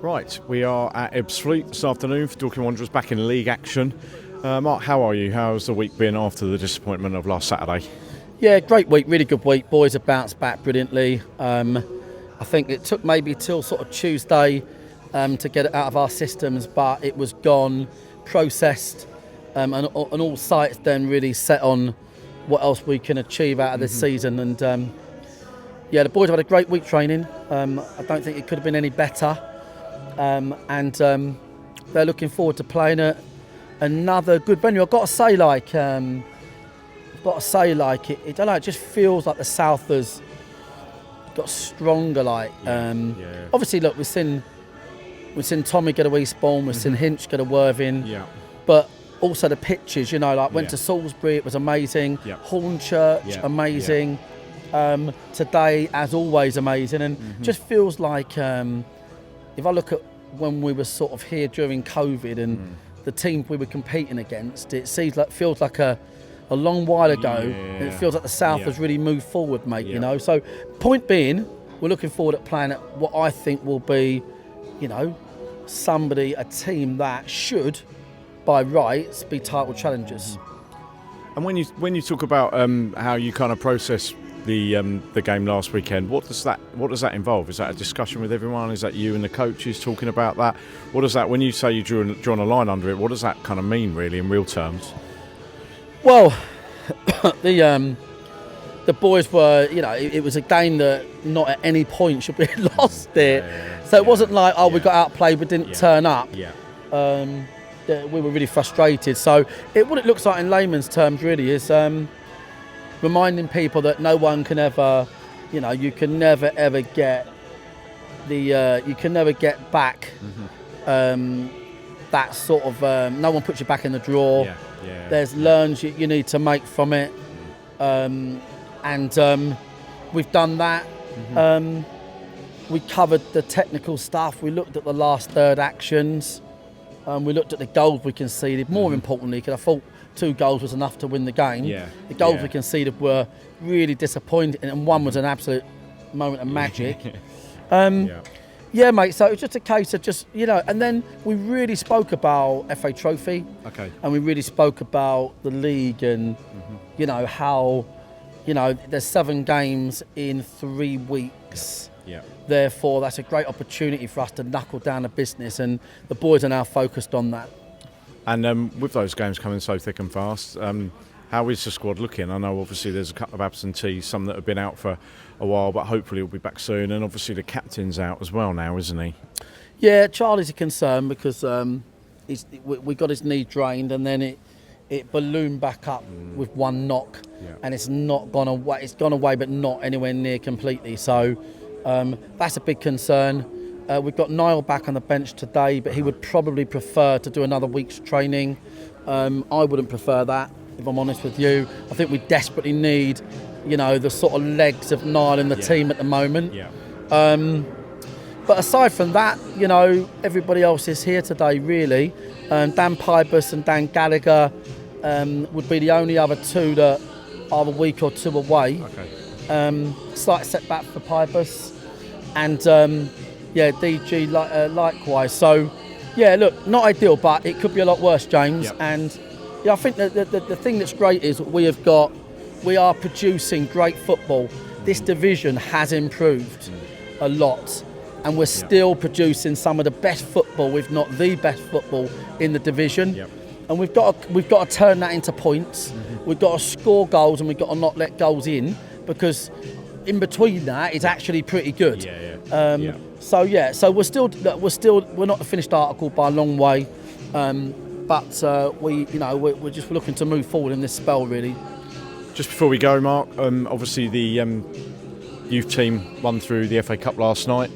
Right, we are at Ebbsfleet this afternoon for Dorking Wanderers back in league action. Marc, how are you? How's the week been after the disappointment of last Saturday? Yeah, great week, really good week. Boys have bounced back brilliantly. I think it took maybe till sort of Tuesday to get it out of our systems, but it was gone, processed, and all sights then really set on what else we can achieve out of this season. And the boys have had a great week training. I don't think it could have been any better. And they're looking forward to playing another good venue. I've got to say, it don't know, it just feels like the South has got stronger. Obviously, look, we've seen Tommy get a Eastbourne, we've seen Hinch get a Worthing, but also the pitches. Went to Salisbury, it was amazing. Hornchurch, amazing. Today, as always, amazing, and just feels like. If I look at when we were sort of here during COVID and the teams we were competing against, it feels like a long while ago. And it feels like the South has really moved forward, mate. So point being, we're looking forward at playing at what I think will be, a team that should, by rights, be title challengers. And when you talk about how you kind of process the game last weekend, what does that involve? Is that a discussion with everyone? Is that you and the coaches talking about that? What does that, when you say you drawn a line under it, what does that kind of mean really in real terms? Well, the boys were, it was a game that not at any point should be lost there. So it wasn't like, we got outplayed but didn't turn up. We were really frustrated. So what it looks like in layman's terms really is reminding people that no one can ever, you can never ever get you can never get back that sort of, no one puts you back in the draw. There's learns you need to make from it, and we've done that. We covered the technical stuff, we looked at the last third actions, we looked at the goals we conceded. More importantly, because I thought 2 goals was enough to win the game. The goals we conceded were really disappointing, and one was an absolute moment of magic. Mate, so it was just a case of and then we really spoke about FA Trophy. And we really spoke about the league and, how, there's 7 games in 3 weeks. Therefore, that's a great opportunity for us to knuckle down the business, and the boys are now focused on that. And with those games coming so thick and fast, how is the squad looking? I know obviously there's a couple of absentees, some that have been out for a while, but hopefully he'll be back soon. And obviously the captain's out as well now, isn't he? Yeah, Charlie's a concern because we got his knee drained, and then it ballooned back up with one knock, and it's not gone away. It's gone away, but not anywhere near completely. So that's a big concern. We've got Niall back on the bench today, but he would probably prefer to do another week's training. I wouldn't prefer that, if I'm honest with you. I think we desperately need, the sort of legs of Niall in the team at the moment. But aside from that, everybody else is here today, really. Dan Pybus and Dan Gallagher would be the only other 2 that are a week or 2 away. Slight setback for Pybus. And DG likewise. So, look, not ideal, but it could be a lot worse, James. And I think that the thing that's great is we are producing great football. This division has improved a lot, and we're still producing some of the best football, if not the best football in the division. And we've got to turn that into points. We've got to score goals, and we've got to not let goals in, because in between that, it's actually pretty good. So we're not the finished article by a long way, but we're just looking to move forward in this spell, really. Just before we go, Marc, obviously the youth team won through the FA Cup last night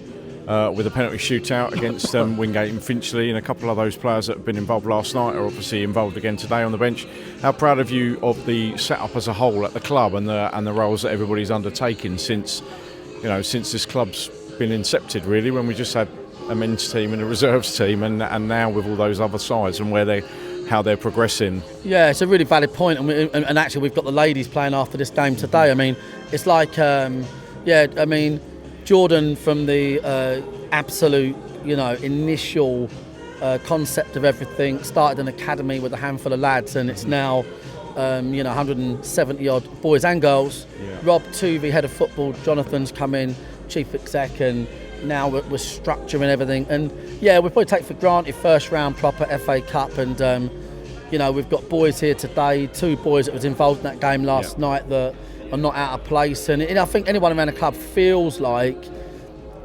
with a penalty shootout against Wingate and Finchley, and a couple of those players that have been involved last night are obviously involved again today on the bench. How proud of you of the setup as a whole at the club and the roles that everybody's undertaken since this club's been incepted, really, when we just had a men's team and a reserves team, and now with all those other sides and how they're progressing. Yeah, it's a really valid point, and actually we've got the ladies playing after this game today. I mean, it's like Jordan, from the absolute, initial concept of everything, started an academy with a handful of lads, and it's now 170 odd boys and girls. Yeah. Rob Tuvey, head of football, Jonathan's come in, chief exec, and now we're structuring everything. And we probably take for granted first round proper FA Cup, and we've got boys here today, 2 boys that was involved in that game last night that are not out of place, and I think anyone around the club feels like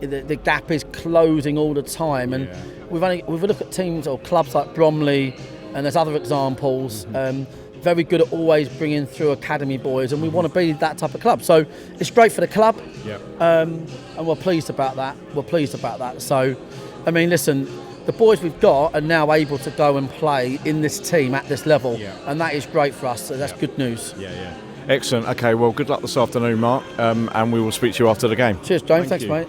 the gap is closing all the time. And we've looked at teams or clubs like Bromley, and there's other examples, very good at always bringing through academy boys, and we want to be that type of club. So it's great for the club, and we're pleased about that. So, I mean, listen, the boys we've got are now able to go and play in this team at this level, and that is great for us. So that's good news. Excellent. Okay, well, good luck this afternoon, Mark, and we will speak to you after the game. Cheers, James. Thanks, mate.